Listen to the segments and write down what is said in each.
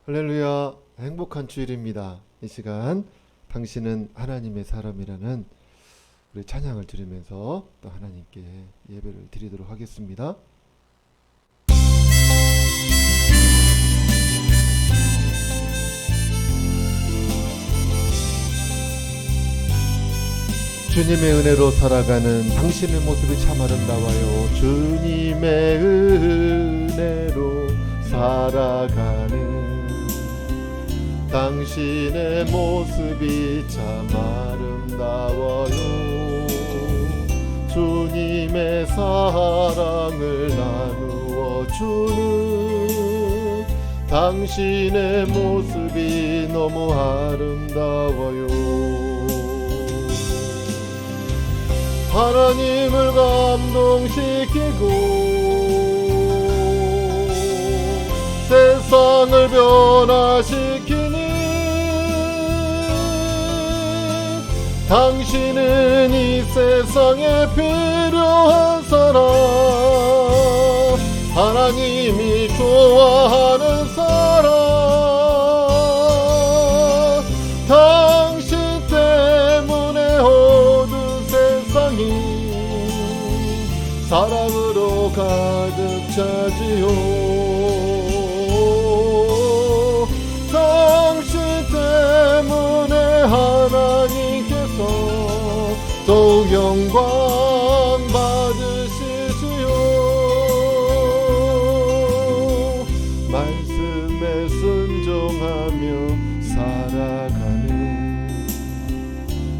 할렐루야, 행복한 주일입니다. 이 시간 당신은 하나님의 사람이라는 우리 찬양을 들으면서 또 하나님께 예배를 드리도록 하겠습니다. 주님의 은혜로 살아가는 당신의 모습이 참 아름다워요. 주님의 은혜로 살아가는 당신의 모습이 참 아름다워요. 주님의 사랑을 나누어 주는 당신의 모습이 너무 아름다워요. 하나님을 감동시키고 세상을 변화시키니 당신은 이 세상에 필요한 사람, 하나님이 좋아하는 사람, 당신 때문에 어두운 세상이 사랑으로 가득 차지요. 당신 때문에 하나님께서 더욱 영광 받으시지요. 말씀에 순종하며 살아가는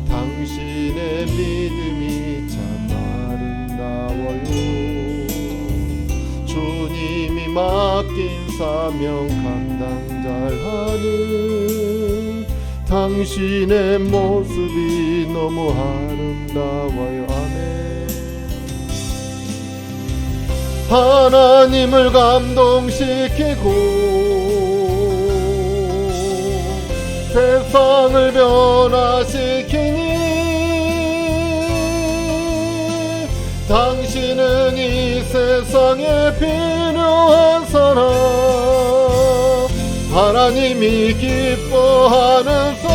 당신의 믿음이 참 아름다워요. 주님이 맡긴 사명 감당 잘하는 당신의 모습이 너무 아름다워요. 아멘. 하나님을 감동시키고 세상을 변화시키니 당신은 이 세상에 필요한 사람, 하나님이 기뻐하는 사람,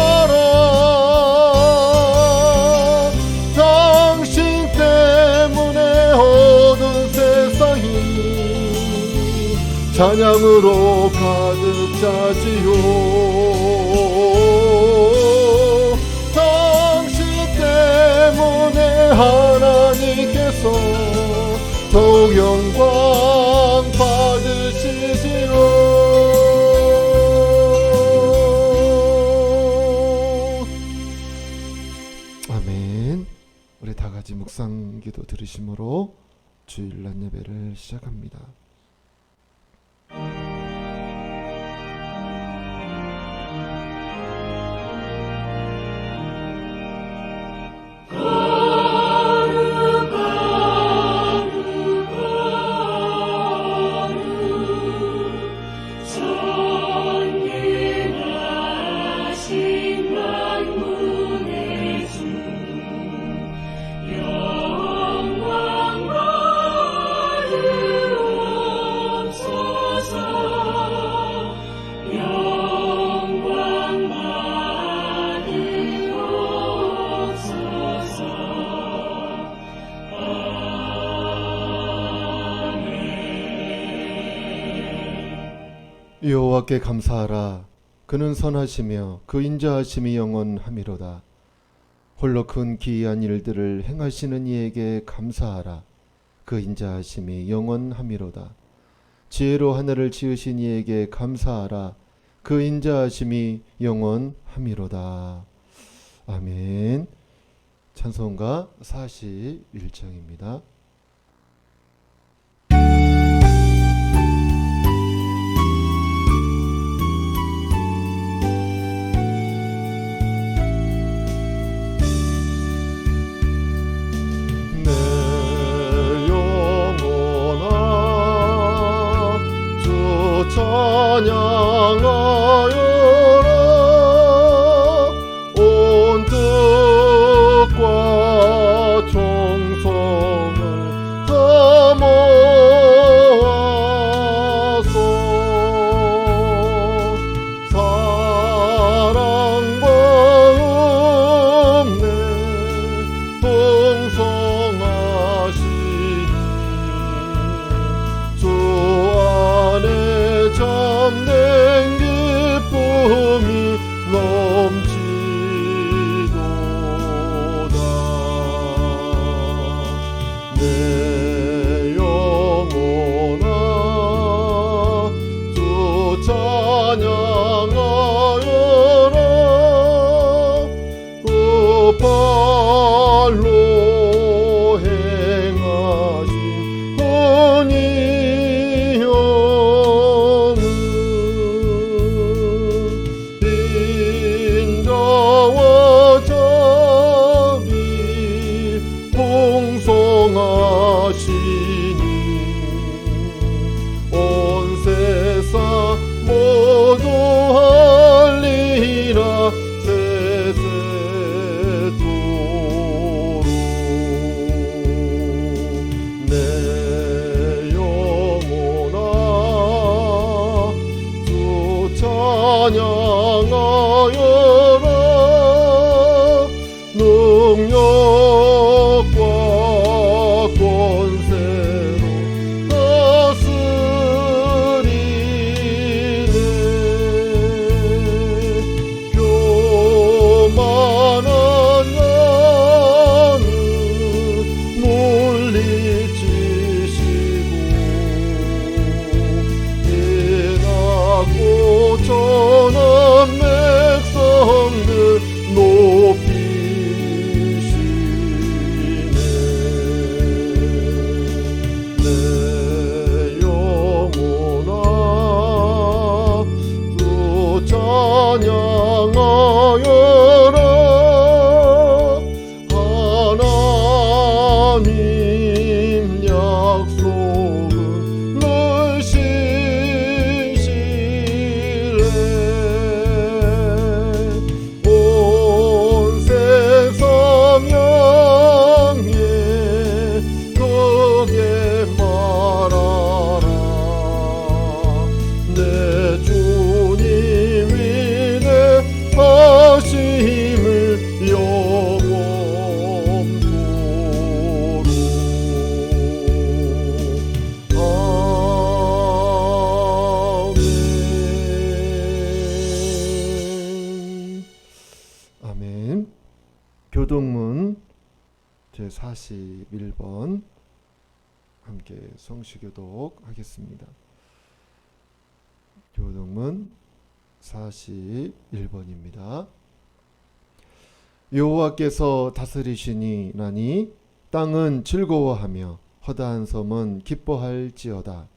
당신 때문에 어두운 세상이 찬양으로 가득 차지요. 당신 때문에 하나님께서 더욱 영광 받으시지요. 아멘. 우리 다 같이 묵상기도 들으심으로 주일 낮 예배를 시작합니다. 여호와께 감사하라. 그는 선하시며 그 인자하심이 영원하미로다. 홀로 큰 기이한 일들을 행하시는 이에게 감사하라. 그 인자하심이 영원하미로다. 지혜로 하늘을 지으신 이에게 감사하라. 그 인자하심이 영원하미로다. 아멘. 찬송가 41장입니다. 찬양하여라. 온 뜻과 정성을 다 모아서 찬양하여라. 그 발로 행하신 은희 영은 인자와 자비 풍성하시니 온 세상 모두 할리라. 세세토록 내 영혼아 주 찬양하여라. 능력과 권세로 다스리네. 교만한 자는 물리치시고 인하고 천한 백성들 높이시네. 내 영혼아 주 찬양하여라. 하나님 약속은 늘 신실해. 온 세상 향해 크게 말하라. 내 주님이 내 하심을 영원토록. 아멘. 아멘. 교동문 제41번 함께 성시교독 하겠습니다. 교동문 41번입니다. 여호와께서 다스리시니라니 땅은 즐거워하며 허다한 섬은 기뻐할지어다.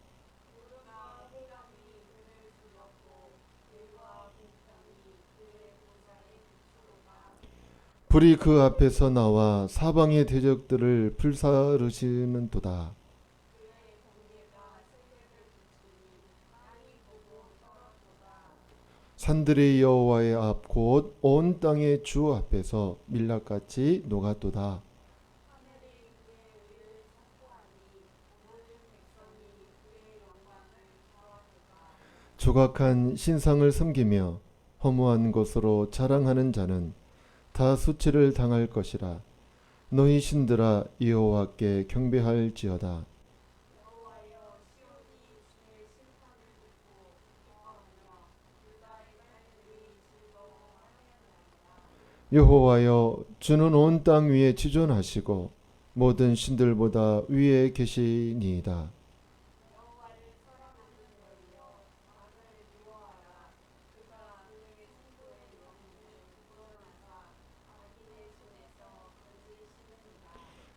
불이 그 앞에서 나와 사방의 대적들을 불사르시는도다. 산들의 여호와의 앞 곧 온 땅의 주 앞에서 밀랍같이 녹았도다. 조각한 신상을 섬기며 허무한 것으로 자랑하는 자는 다 수치를 당할 것이라. 너희 신들아 여호와께 경배할지어다. 여호와여 주는 온 땅 위에 지존하시고 모든 신들보다 위에 계시니이다.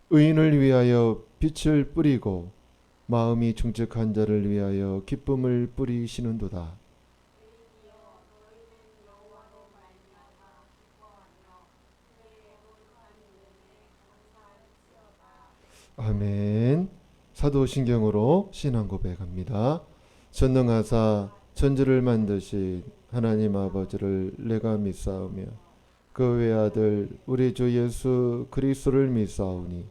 의인을 위하여 빛을 뿌리고 마음이 정직한 자를 위하여 기쁨을 뿌리시는도다. 아멘. 사도신경으로 신앙 고백합니다. 전능하사 천지를 만드신 하나님 아버지를 내가 믿사오며 그 외아들 우리 주 예수 그리스도를 믿사오니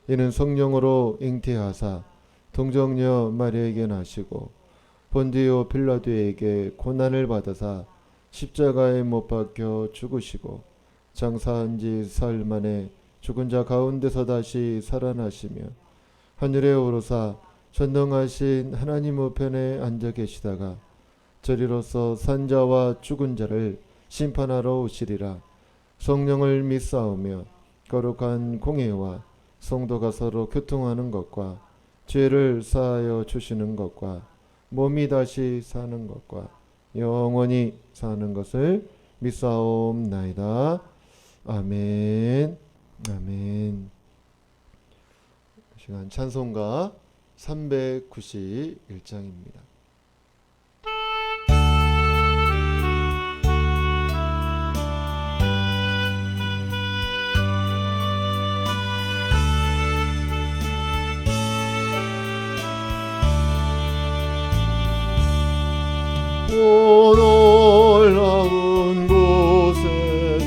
이는 성령으로 잉태하사 동정녀 마리아에게 나시고 본디오 빌라도에게 고난을 받으사 십자가에 못 박혀 죽으시고 장사한 지 사흘 만에 죽은 자 가운데서 다시 살아나시며 하늘에 오르사 전능하신 하나님 우편에 앉아 계시다가 저리로서 산자와 죽은 자를 심판하러 오시리라. 성령을 믿사오며 거룩한 공회와 성도가 서로 교통하는 것과 죄를 사하여 주시는 것과 몸이 다시 사는 것과 영원히 사는 것을 믿사옵나이다. 아멘. 아멘. 시간 찬송가 391장입니다. 놀라운 곳에 주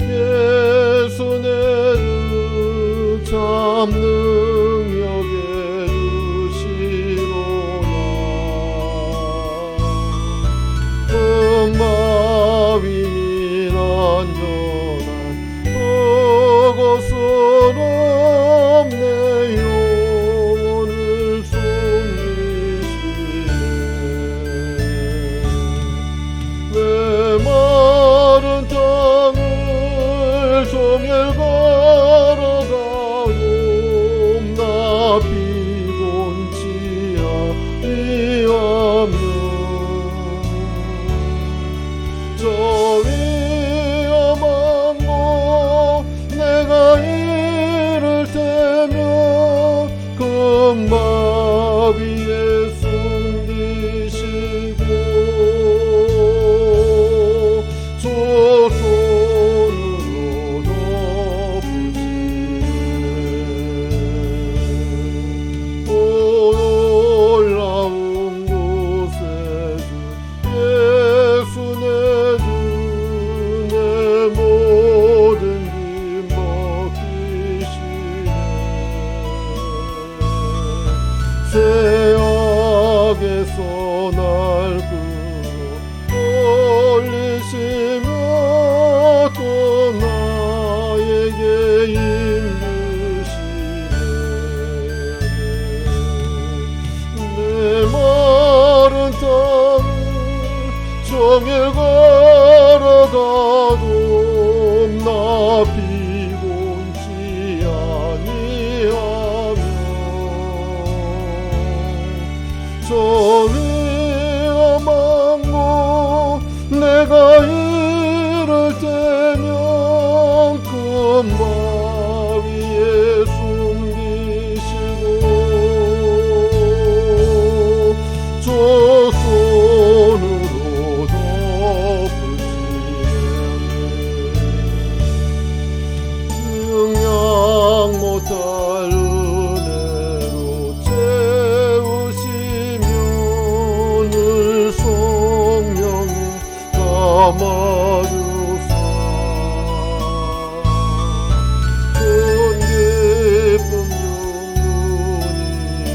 예수 내주 참 능력에 주시로나 금바위 및 안전한 그곳은 없네 영혼을 숨기시네 메마른 땅을 종일 걸어가옵나 피곤치 아니하며 저 위험한 곳 내가 이를 테면 금바위에 숨기시고 두 손으로 덮으시네 놀라운 곳에 주 예수 내주 내 모든 짐 벗기시네 죄악에서 날 끌어 올리시며 또 나에게 힘주시네 내 마른 땅을 종일 걸어가도 나 피곤치 아니하며 저 위험한 곳 내가 이를 때면 금바위에 숨기시고 저 손으로 덮으시네 증량 못할 은혜로 채우시며 늘 성령에 감아주사 큰 기쁨 중주님을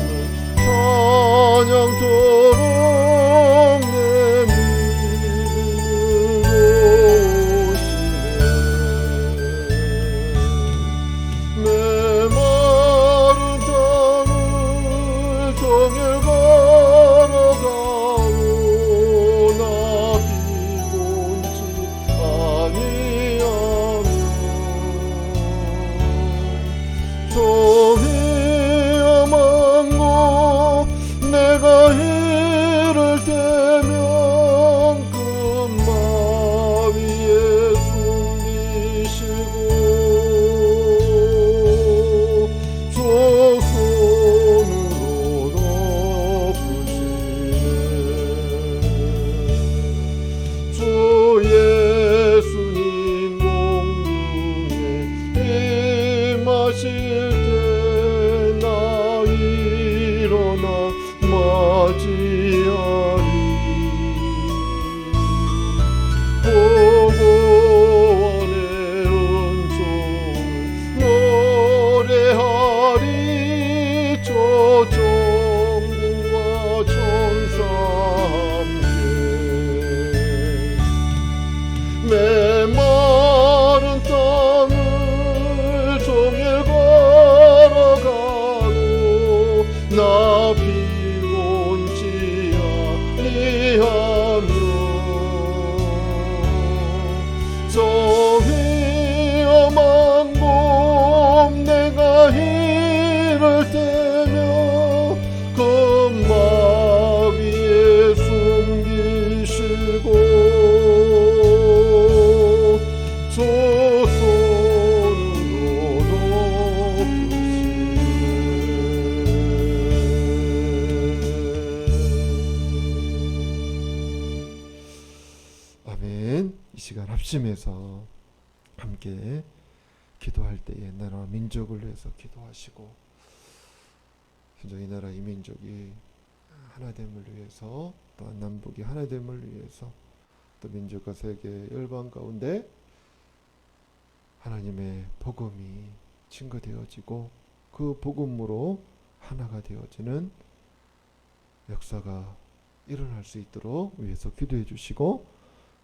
찬양토록 내 믿음을 모으시네 메마른 땅을 종일 걸어가오 나 피곤치 아멘. 이 시간 합심해서 함께 기도할 때에 나라와 민족을 위해서 기도하시고, 진짜 이 나라 이 민족이 하나됨을 위해서, 또 남북이 하나됨을 위해서, 또 민족과 세계 열방 가운데 하나님의 복음이 증거되어지고 그 복음으로 하나가 되어지는 역사가 일어날 수 있도록 위해서 기도해 주시고,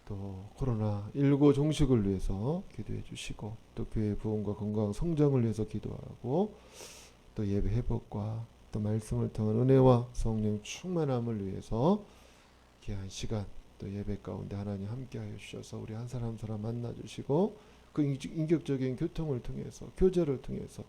또 코로나19 종식을 위해서 기도해 주시고, 또 교회 부흥과 건강 성장을 위해서 기도하고, 또 예배 회복과 또 말씀을 통한 은혜와 성령 충만함을 위해서 귀한 시간 또 예배 가운데 하나님 함께하여 주셔서 우리 한 사람 한 사람 만나 주시고, 그 인격적인 교통을 통해서 교제를 통해서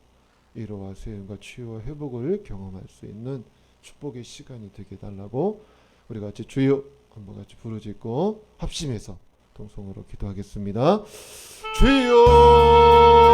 위로와 수용과 치유와 회복을 경험할 수 있는 축복의 시간이 되게 달라고 우리 같이 주여 한번 같이 부르짖고 합심해서 동성으로 기도하겠습니다. 주여.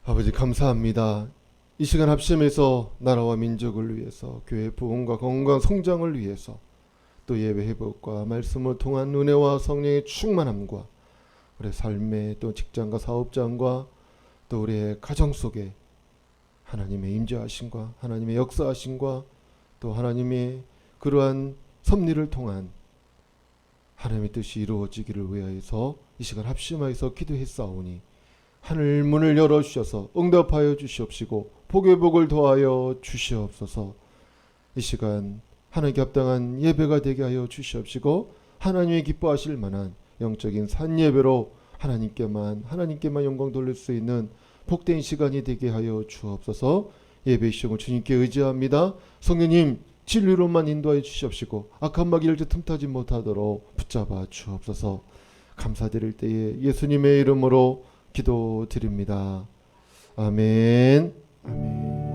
아버지 감사합니다. 이 시간 합심해서 나라와 민족을 위해서 교회 부흥과 건강 성장을 위해서 또 예배 회복과 말씀을 통한 은혜와 성령의 충만함과 우리 삶의 또 직장과 사업장과 또 우리의 가정 속에 하나님의 임재하심과 하나님의 역사하심과 또 하나님의 그러한 섭리를 통한 하나님의 뜻이 이루어지기를 위하여서 이 시간 합심하여서 기도했사오니 하늘 문을 열어주셔서 응답하여 주시옵시고 복의 복을 더하여 주시옵소서. 이 시간 하나님께 합당한 예배가 되게 하여 주시옵시고 하나님이 기뻐하실 만한 영적인 산예배로 하나님께만 영광 돌릴 수 있는 복된 시간이 되게 하여 주옵소서. 예배 시험을 주님께 의지합니다. 성령님 진리로만 인도하여 주시옵시고 악한 마귀를 틈타지 못하도록 붙잡아 주옵소서. 감사드릴 때에 예수님의 이름으로 기도드립니다. 아멘. 아멘.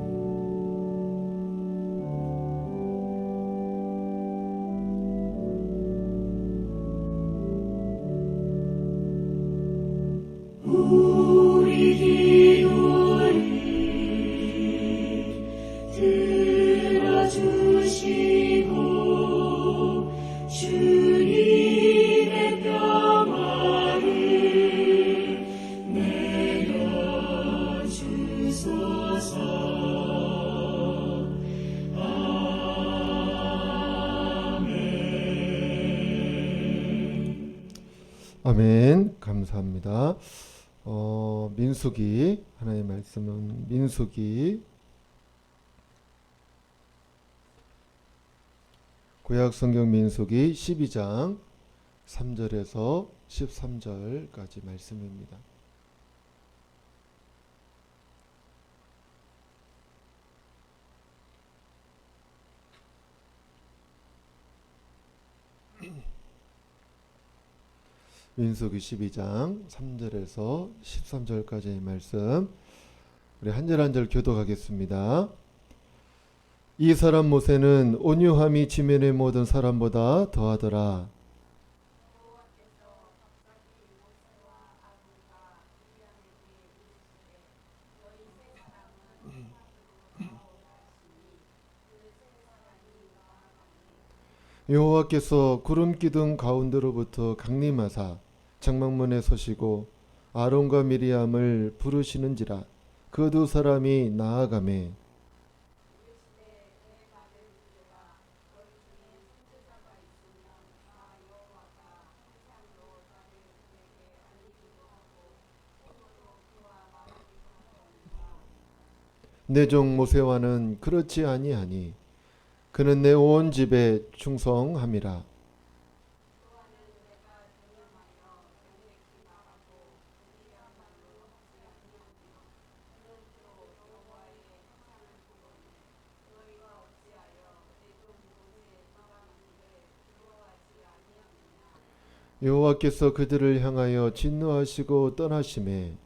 우리 기도를 들어주 아멘. 감사합니다. 민수기 하나님의 말씀은 민수기 구약 성경 민수기 12장 3절에서 13절까지 말씀입니다. 민수기 12장 3절에서 13절까지의 말씀, 우리 한 절 한 절 교독하겠습니다. 이 사람 모세는 온유함이 지면의 모든 사람보다 더하더라. 여호와께서 구름 기둥 가운데로부터 강림하사 장막문에 서시고 아론과 미리암을 부르시는지라. 그 두 사람이 나아가매 내 종 모세와는 그렇지 아니하니 그는 내 온 집에 충성함이라. 여호와께서 그들을 향하여 진노하시고 떠나심에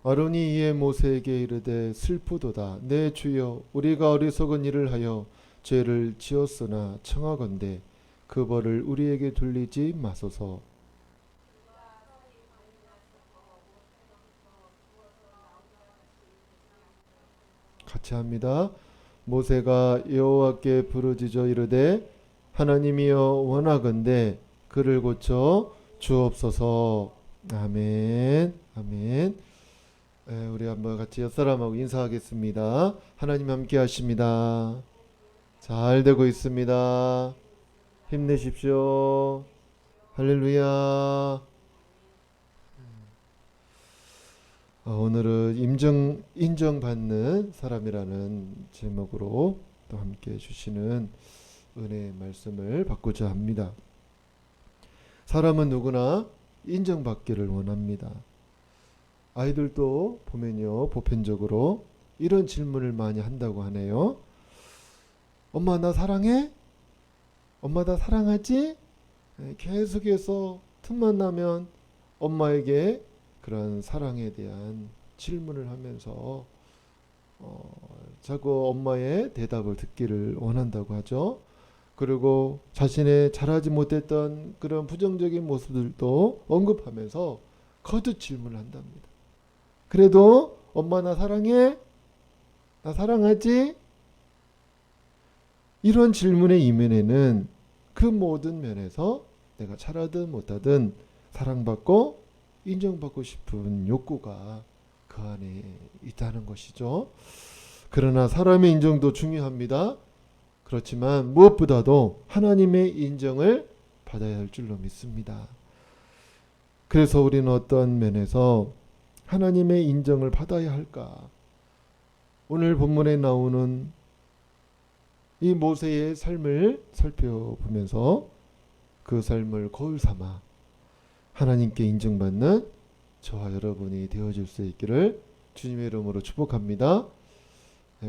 아론이 이에 모세에게 이르되 슬프도다. 내 주여, 우리가 어리석은 일을 하여 죄를 지었으나 청하건대 그 벌을 우리에게 돌리지 마소서. 같이 합니다. 모세가 여호와께 부르짖어 이르되 하나님이여 원하건대 그를 고쳐 주옵소서. 아멘. 아멘. 우리 한번 같이 옆사람하고 인사하겠습니다. 하나님 함께 하십니다. 잘 되고 있습니다. 힘내십시오. 할렐루야. 오늘은 인정받는 사람이라는 제목으로 또 함께 해주시는 은혜의 말씀을 받고자 합니다. 사람은 누구나 인정받기를 원합니다. 아이들도 보면요, 보편적으로 이런 질문을 많이 한다고 하네요. 엄마 나 사랑해? 엄마 나 사랑하지? 계속해서 틈만 나면 엄마에게 그런 사랑에 대한 질문을 하면서 자꾸 엄마의 대답을 듣기를 원한다고 하죠. 그리고 자신의 잘하지 못했던 그런 부정적인 모습들도 언급하면서 거듭 질문을 한답니다. 그래도 엄마 나 사랑해? 나 사랑하지? 이런 질문의 이면에는 그 모든 면에서 내가 잘하든 못하든 사랑받고 인정받고 싶은 욕구가 그 안에 있다는 것이죠. 그러나 사람의 인정도 중요합니다. 그렇지만 무엇보다도 하나님의 인정을 받아야 할 줄로 믿습니다. 그래서 우리는 어떤 면에서 하나님의 인정을 받아야 할까? 오늘 본문에 나오는 이 모세의 삶을 살펴보면서 그 삶을 거울 삼아 하나님께 인정받는 저와 여러분이 되어줄 수 있기를 주님의 이름으로 축복합니다.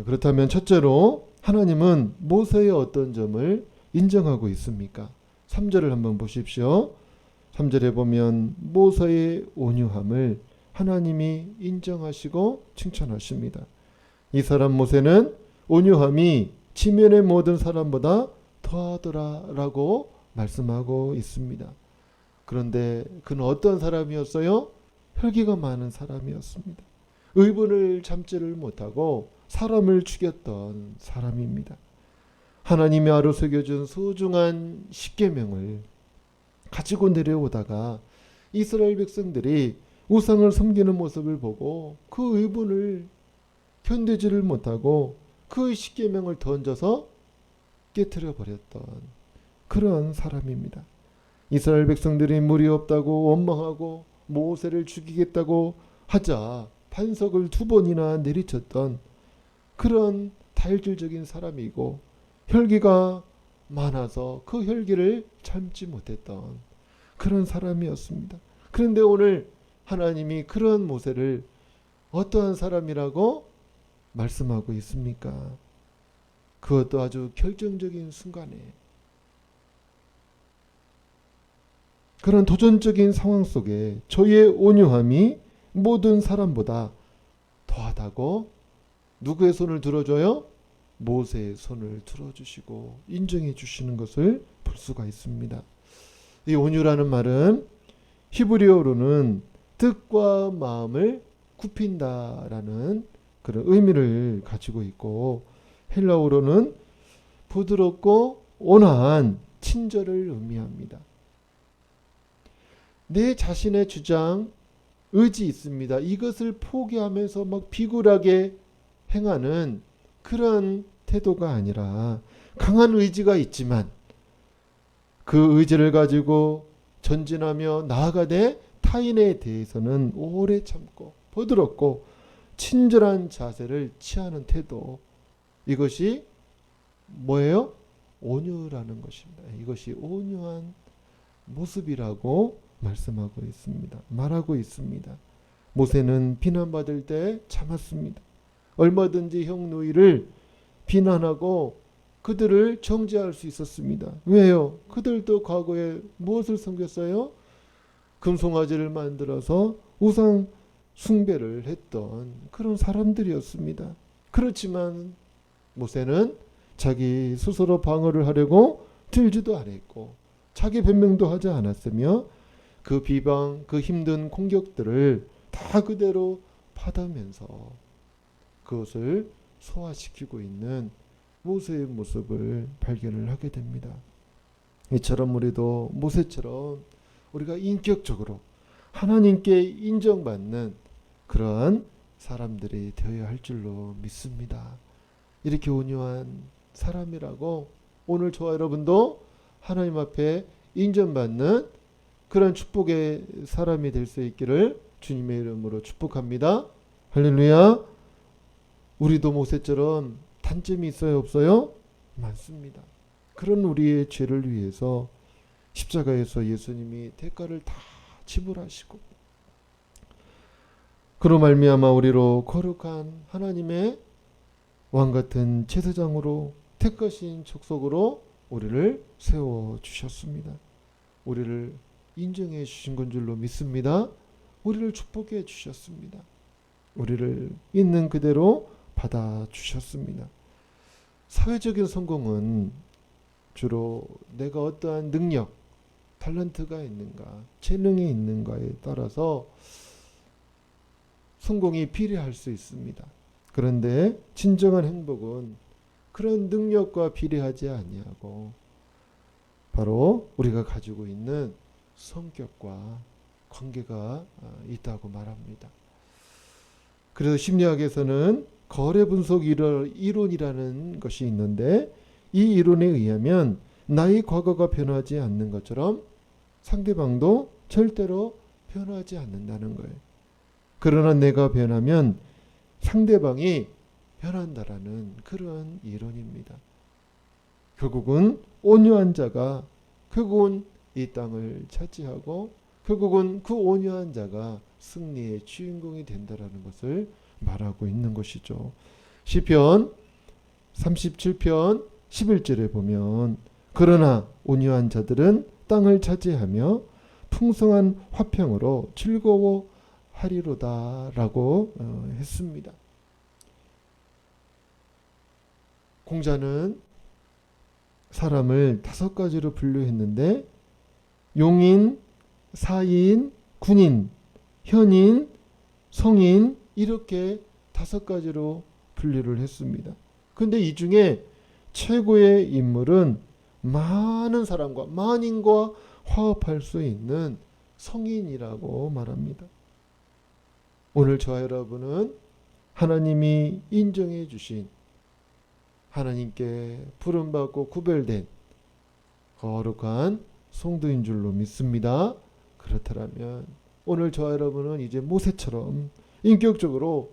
그렇다면 첫째로 하나님은 모세의 어떤 점을 인정하고 있습니까? 3절을 한번 보십시오. 3절에 보면 모세의 온유함을 하나님이 인정하시고 칭찬하십니다. 이 사람 모세는 온유함이 지면의 모든 사람보다 더하더라 라고 말씀하고 있습니다. 그런데 그는 어떤 사람이었어요? 혈기가 많은 사람이었습니다. 의분을 참지를 못하고 사람을 죽였던 사람입니다. 하나님이 하루 새겨준 소중한 십계명을 가지고 내려오다가 이스라엘 백성들이 우상을 섬기는 모습을 보고 그 의분을 견디지를 못하고 그 십계명을 던져서 깨트려 버렸던 그런 사람입니다. 이스라엘 백성들이 물이 없다고 원망하고 모세를 죽이겠다고 하자 반석을 2번이나 내리쳤던 그런 다혈질적인 사람이고 혈기가 많아서 그 혈기를 참지 못했던 그런 사람이었습니다. 그런데 오늘 하나님이 그런 모세를 어떠한 사람이라고 말씀하고 있습니까? 그것도 아주 결정적인 순간에 그런 도전적인 상황 속에 저의 온유함이 모든 사람보다 더하다고 누구의 손을 들어줘요? 모세의 손을 들어주시고 인정해 주시는 것을 볼 수가 있습니다. 이 온유라는 말은 히브리어로는 뜻과 마음을 굽힌다라는 그런 의미를 가지고 있고 헬라어로는 부드럽고 온화한 친절을 의미합니다. 내 자신의 주장, 의지 있습니다. 이것을 포기하면서 막 비굴하게 행하는 그런 태도가 아니라 강한 의지가 있지만 그 의지를 가지고 전진하며 나아가되 타인에 대해서는 오래 참고 부드럽고 친절한 자세를 취하는 태도, 이것이 뭐예요? 온유라는 것입니다. 이것이 온유한 모습이라고 말씀하고 있습니다. 말하고 있습니다. 모세는 비난받을 때 참았습니다. 얼마든지 형 누이를 비난하고 그들을 정죄할 수 있었습니다. 왜요? 그들도 과거에 무엇을 섬겼어요? 금송아지를 만들어서 우상 숭배를 했던 그런 사람들이었습니다. 그렇지만 모세는 자기 스스로 방어를 하려고 들지도 않았고 자기 변명도 하지 않았으며 그 비방, 그 힘든 공격들을 다 그대로 받으면서 그것을 소화시키고 있는 모세의 모습을 발견을 하게 됩니다. 이처럼 우리도 모세처럼 우리가 인격적으로 하나님께 인정받는 그러한 사람들이 되어야 할 줄로 믿습니다. 이렇게 온유한 사람이라고 오늘 저와 여러분도 하나님 앞에 인정받는 그런 축복의 사람이 될 수 있기를 주님의 이름으로 축복합니다. 할렐루야. 우리도 모세처럼 단점이 있어요, 없어요? 많습니다. 그런 우리의 죄를 위해서 십자가에서 예수님이 대가를 다 지불하시고 그로 말미암아 우리로 거룩한 하나님의 왕같은 제사장으로 택하신 족속으로 우리를 세워주셨습니다. 우리를 인정해 주신 건 줄로 믿습니다. 우리를 축복해 주셨습니다. 우리를 있는 그대로 받아주셨습니다. 사회적인 성공은 주로 내가 어떠한 능력, 탤런트가 있는가, 재능이 있는가에 따라서 성공이 비례할 수 있습니다. 그런데 진정한 행복은 그런 능력과 비례하지 아니하고 바로 우리가 가지고 있는 성격과 관계가 있다고 말합니다. 그래서 심리학에서는 거래 분석 이론이라는 것이 있는데 이 이론에 의하면 나의 과거가 변하지 않는 것처럼 상대방도 절대로 변하지 않는다는 거예요. 그러나 내가 변하면 상대방이 변한다라는 그런 이론입니다. 결국은 온유한 자가 결국은 이 땅을 차지하고 결국은 그 온유한 자가 승리의 주인공이 된다라는 것을 말하고 있는 것이죠. 시편 37편 11절에 보면 그러나 온유한 자들은 땅을 차지하며 풍성한 화평으로 즐거워하리로다 라고 했습니다. 공자는 사람을 5가지로 분류했는데 용인, 사인, 군인, 현인, 성인 이렇게 5가지로 분류를 했습니다. 근데 이 중에 최고의 인물은 많은 사람과 만인과 화합할 수 있는 성인이라고 말합니다. 오늘 저와 여러분은 하나님이 인정해 주신, 하나님께 부름받고 구별된 거룩한 성도인 줄로 믿습니다. 그렇다면 오늘 저와 여러분은 이제 모세처럼 인격적으로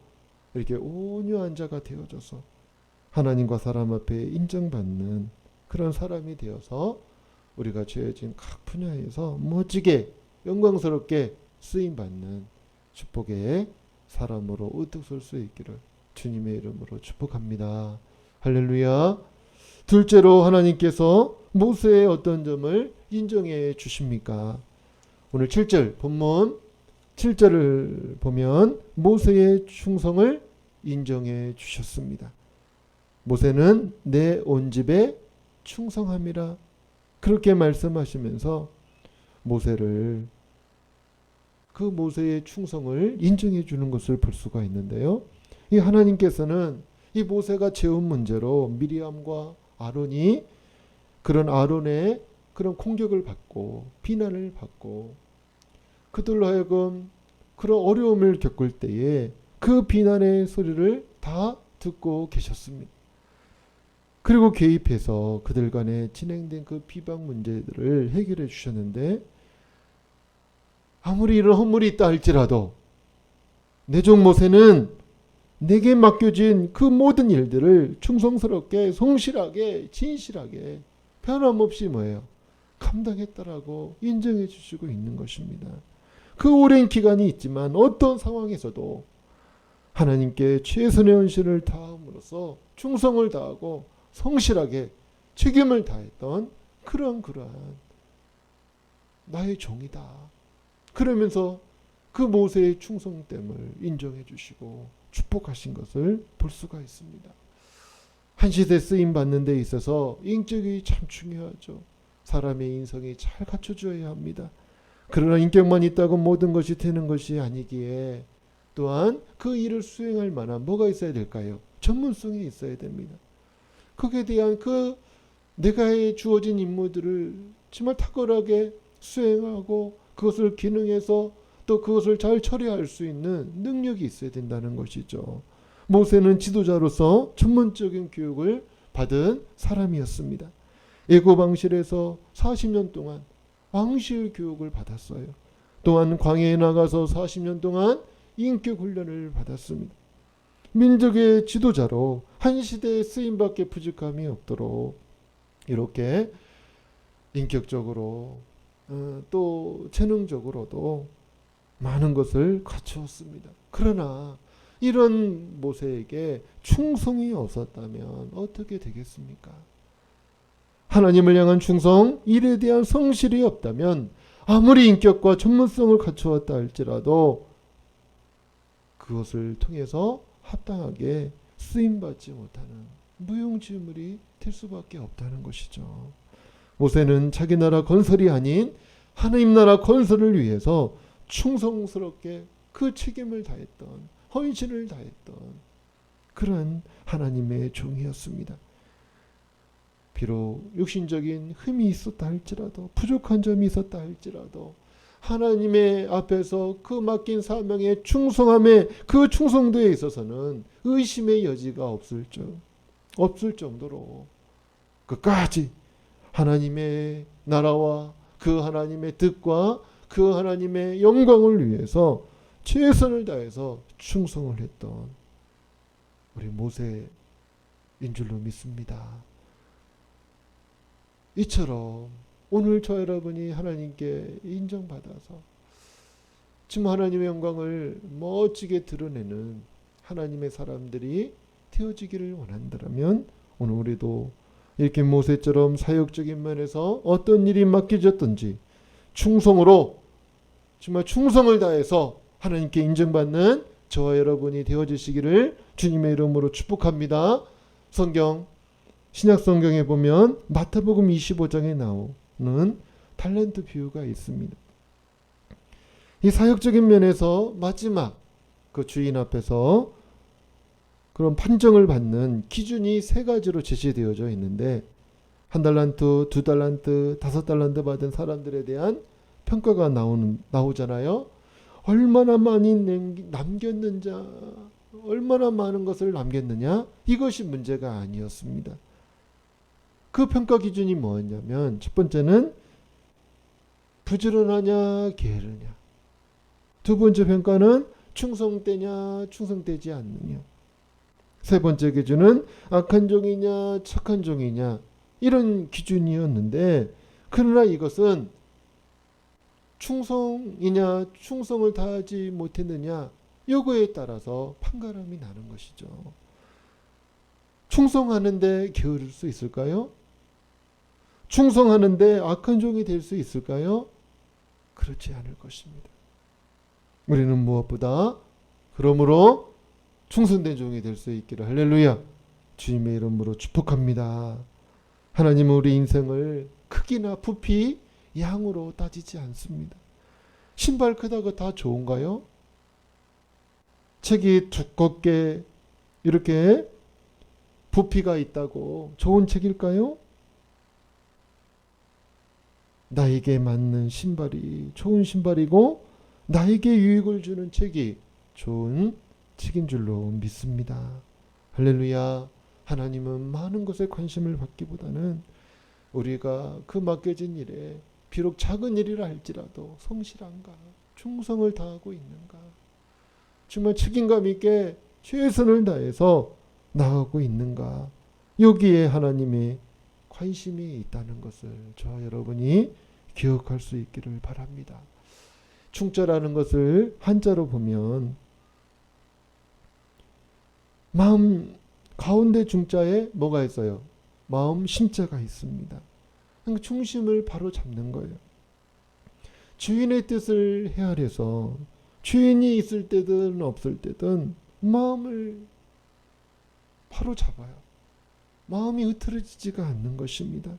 이렇게 온유한 자가 되어져서 하나님과 사람 앞에 인정받는 그런 사람이 되어서 우리가 죄진 각 분야에서 멋지게 영광스럽게 쓰임받는 축복의 사람으로 우뚝 설 수 있기를 주님의 이름으로 축복합니다. 할렐루야. 둘째로 하나님께서 모세의 어떤 점을 인정해 주십니까? 오늘 7절 본문 7절을 보면 모세의 충성을 인정해 주셨습니다. 모세는 내 온 집에 충성함이라 그렇게 말씀하시면서 모세를, 그 모세의 충성을 인정해 주는 것을 볼 수가 있는데요. 이 하나님께서는 이 모세가 재운 문제로 미리암과 아론이 그런 아론의 그런 공격을 받고 비난을 받고 그들로 하여금 그런 어려움을 겪을 때에 그 비난의 소리를 다 듣고 계셨습니다. 그리고 개입해서 그들 간에 진행된 그 비방 문제들을 해결해 주셨는데, 아무리 이런 허물이 있다 할지라도 내 종 모세는 내게 맡겨진 그 모든 일들을 충성스럽게 성실하게 진실하게 변함없이 뭐예요? 감당했다라고 인정해 주시고 있는 것입니다. 그 오랜 기간이 있지만 어떤 상황에서도 하나님께 최선의 헌신을 다함으로써 충성을 다하고 성실하게 책임을 다했던 그러한 나의 종이다. 그러면서 그 모세의 충성됨을 인정해 주시고 축복하신 것을 볼 수가 있습니다. 한 시대 쓰임 받는 데 있어서 인격이 참 중요하죠. 사람의 인성이 잘 갖춰져야 합니다. 그러나 인격만 있다고 모든 것이 되는 것이 아니기에 또한 그 일을 수행할 만한 뭐가 있어야 될까요? 전문성이 있어야 됩니다. 거기에 대한 그 내가 주어진 임무들을 정말 탁월하게 수행하고 그것을 기능해서 또 그것을 잘 처리할 수 있는 능력이 있어야 된다는 것이죠. 모세는 지도자로서 전문적인 교육을 받은 사람이었습니다. 애굽 왕실에서 40년 동안 왕실 교육을 받았어요. 또한 광야에 나가서 40년 동안 인격 훈련을 받았습니다. 민족의 지도자로 한 시대에 쓰임밖에 부족함이 없도록 이렇게 인격적으로 또 재능적으로도 많은 것을 갖추었습니다. 그러나 이런 모세에게 충성이 없었다면 어떻게 되겠습니까? 하나님을 향한 충성, 일에 대한 성실이 없다면 아무리 인격과 전문성을 갖추었다 할지라도 그것을 통해서 합당하게 쓰임받지 못하는 무용지물이 될 수밖에 없다는 것이죠. 모세는 자기 나라 건설이 아닌 하나님 나라 건설을 위해서 충성스럽게 그 책임을 다했던, 헌신을 다했던 그런 하나님의 종이었습니다. 비록 육신적인 흠이 있었다 할지라도, 부족한 점이 있었다 할지라도 하나님의 앞에서 그 맡긴 사명에 충성함에 그 충성도에 있어서는 의심의 여지가 없을 정도로 끝까지 하나님의 나라와 그 하나님의 뜻과 그 하나님의 영광을 위해서 최선을 다해서 충성을 했던 우리 모세인 줄로 믿습니다. 이처럼 오늘 저 여러분이 하나님께 인정받아서 지금 하나님의 영광을 멋지게 드러내는 하나님의 사람들이 되어지기를 원한다면 오늘 우리도 이렇게 모세처럼 사역적인 면에서 어떤 일이 맡겨졌든지 충성으로 정말 충성을 다해서 하나님께 인정받는 저와 여러분이 되어지시기를 주님의 이름으로 축복합니다. 성경 신약 성경에 보면 마태복음 25장에 나오는 탤런트 비유가 있습니다. 이 사역적인 면에서 마지막 그 주인 앞에서 그런 판정을 받는 기준이 세 가지로 제시되어져 있는데 1달란트, 2달란트, 5달란트 받은 사람들에 대한 평가가 나오잖아요. 얼마나 많이 남겼느냐, 얼마나 많은 것을 남겼느냐, 이것이 문제가 아니었습니다. 그 평가 기준이 뭐였냐면, 첫 번째는 부지런하냐 게으르냐, 두 번째 평가는 충성되냐 충성되지 않느냐, 세 번째 기준은 악한 종이냐 착한 종이냐, 이런 기준이었는데, 그러나 이것은 충성이냐 충성을 다하지 못했느냐, 요거에 따라서 판가름이 나는 것이죠. 충성하는데 게으를 수 있을까요? 충성하는데 악한 종이 될 수 있을까요? 그렇지 않을 것입니다. 우리는 무엇보다 그러므로 충성된 종이 될 수 있기를 할렐루야, 주님의 이름으로 축복합니다. 하나님은 우리 인생을 크기나 부피, 양으로 따지지 않습니다. 신발 크다고 다 좋은가요? 책이 두껍게 이렇게 부피가 있다고 좋은 책일까요? 나에게 맞는 신발이 좋은 신발이고 나에게 유익을 주는 책이 좋은 책인 줄로 믿습니다. 할렐루야. 하나님은 많은 것에 관심을 받기보다는 우리가 그 맡겨진 일에 비록 작은 일이라 할지라도 성실한가, 충성을 다하고 있는가, 정말 책임감 있게 최선을 다해서 나아가고 있는가, 여기에 하나님의 관심이 있다는 것을 저와 여러분이 기억할 수 있기를 바랍니다. 충자라는 것을 한자로 보면 마음 가운데 중자에 뭐가 있어요? 마음 심자가 있습니다. 그러니까 중심을 바로 잡는 거예요. 주인의 뜻을 헤아려서 주인이 있을 때든 없을 때든 마음을 바로 잡아요. 마음이 흐트러지지가 않는 것입니다.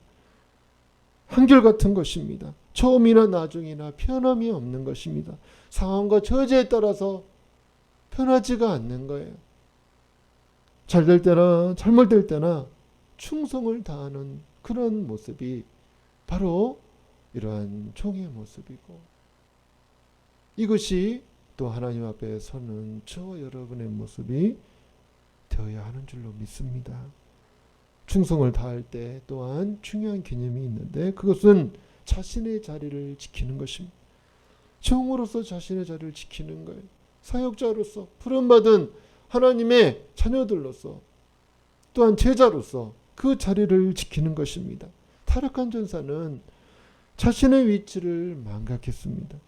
한결같은 것입니다. 처음이나 나중이나 변함이 없는 것입니다. 상황과 처지에 따라서 변하지가 않는 거예요. 잘 될 때나 잘못될 때나 충성을 다하는 그런 모습이 바로 이러한 종의 모습이고, 이것이 또 하나님 앞에 서는 저와 여러분의 모습이 되어야 하는 줄로 믿습니다. 충성을 다할 때 또한 중요한 개념이 있는데, 그것은 자신의 자리를 지키는 것입니다. 종으로서 자신의 자리를 지키는 거예요. 사역자로서, 부름받은 하나님의 자녀들로서, 또한 제자로서 그 자리를 지키는 것입니다. 타락한 전사는 자신의 위치를 망각했습니다.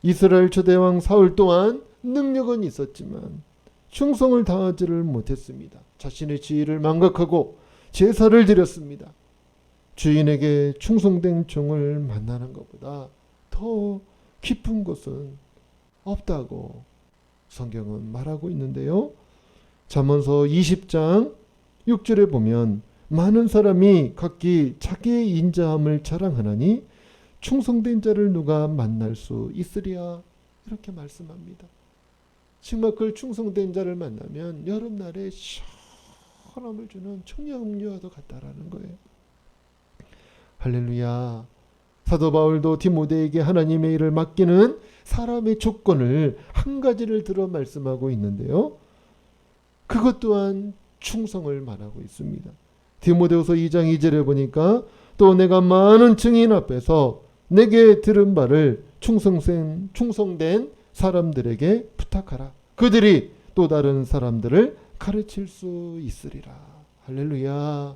이스라엘 초대왕 사울 또한 능력은 있었지만 충성을 다하지를 못했습니다. 자신의 지위를 망각하고 제사를 드렸습니다. 주인에게 충성된 종을 만나는 것보다 더 깊은 것은 없다고 성경은 말하고 있는데요. 잠언서 20장 6절에 보면 많은 사람이 각기 자기의 인자함을 자랑하나니 충성된 자를 누가 만날 수 있으랴, 이렇게 말씀합니다. 정말 그 충성된 자를 만나면 여름날에 시원함을 주는 청량음료와도 같다라는 거예요. 할렐루야. 사도 바울도 디모데에게 하나님의 일을 맡기는 사람의 조건을 한 가지를 들어 말씀하고 있는데요. 그것 또한 충성을 말하고 있습니다. 디모데후서 2장 2절에 보니까 또 내가 많은 증인 앞에서 내게 들은 바를 충성된 사람들에게 부탁하라. 그들이 또 다른 사람들을 가르칠 수 있으리라. 할렐루야.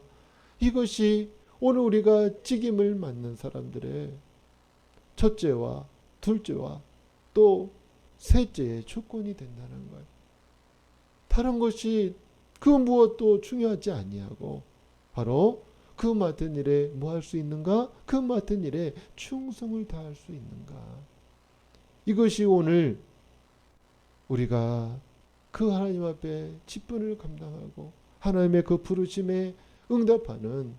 이것이 오늘 우리가 직임을 맡는 사람들의 첫째와 둘째와 또 셋째의 조건이 된다는 거예요. 다른 것이 그 무엇도 중요하지 아니하고 바로 그 맡은 일에 뭐 할 수 있는가? 그 맡은 일에 충성을 다할 수 있는가? 이것이 오늘 우리가 그 하나님 앞에 직분을 감당하고 하나님의 그 부르심에 응답하는